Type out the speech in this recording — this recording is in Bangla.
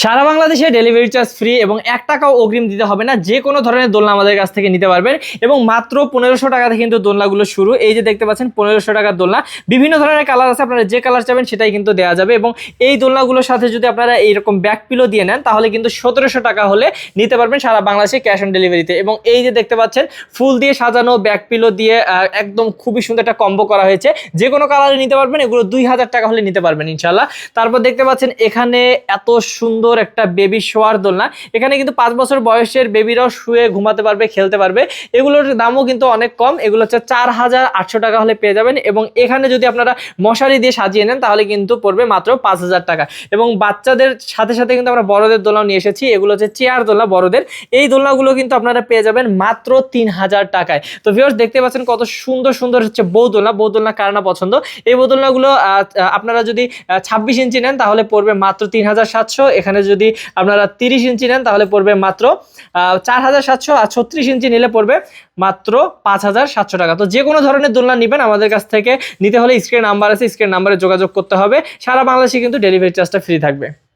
সারা বাংলাদেশে ডেলিভারি চার্জ ফ্রি এবং ১ টাকাও অগ্রিম দিতে হবে না। যে কোনো ধরনের দোলনা আমাদের কাছ থেকে নিতে পারবেন এবং মাত্র ১৫০০ টাকাতে কিন্তু দোলনাগুলো শুরু। এই যে দেখতে পাচ্ছেন ১৫০০ টাকার দোলনা, বিভিন্ন ধরনের কালার আছে, আপনারা যে কালার চাবেন সেটাই কিন্তু দেওয়া যাবে। এবং এই দোলনাগুলোর সাথে যদি আপনারা এইরকম ব্যাক পিলো দিয়ে নেন তাহলে কিন্তু ১৭০০ টাকা হলে নিতে পারবেন সারা বাংলাদেশে ক্যাশ অন ডেলিভারিতে। এবং এই যে দেখতে পাচ্ছেন ফুল দিয়ে সাজানো ব্যাক পিলো দিয়ে একদম খুবই সুন্দর একটা কম্বো করা হয়েছে। যে কোনো কালারে নিতে পারবেন, এগুলো ২০০০ টাকা হলে নিতে পারবেন ইনশাল্লাহ। তারপর দেখতে পাচ্ছেন এখানে এত সুন্দর একটা বেবি শোয়ার দোলনা, এখানে কিন্তু 5 বছর বয়সের বেবিরাও শুয়ে ঘুমাতে পারবে, খেলতে পারবে। এগুলোর দামও কিন্তু অনেক কম, এগুলো হচ্ছে ৪৮০০ টাকা হলে পেয়ে যাবেন। এবং এখানে যদি আপনারা মশারি দিয়ে সাজিয়ে নেন তাহলে কিন্তু পড়বে মাত্র ৫০০০ টাকা। এবং বাচ্চাদের সাথে সাথে কিন্তু আমরা বড়দের দোলনাও নিয়ে এসেছি, এগুলো হচ্ছে চেয়ার দোলনা বড়দের। এই দোলনাগুলো কিন্তু আপনারা পেয়ে যাবেন মাত্র ৩০০০ টাকায়। তো ভিউয়ার্স দেখতে পাচ্ছেন কত সুন্দর সুন্দর হচ্ছে বউ দোলনা কার না পছন্দ। এই বউ দোলনাগুলো আপনারা যদি ২৬ ইঞ্চি নেন তাহলে পড়বে মাত্র ৩৭০০। এখানে যদি আপনারা ৩০ ইঞ্চি নেন তাহলে পড়বে মাত্র ৪৭০০, আর ৩৬ ইঞ্চি নিলে পড়বে মাত্র ৫৭০০ টাকা। তো যে কোনো ধরনের দোলনা নেবেন আমাদের কাছ থেকে নিতে হলে স্ক্রিনে নাম্বার আছে, স্ক্রিনে নাম্বারে যোগাযোগ করতে হবে। সারা বাংলাদেশে কিন্তু ডেলিভারি চার্জটা ফ্রি থাকবে।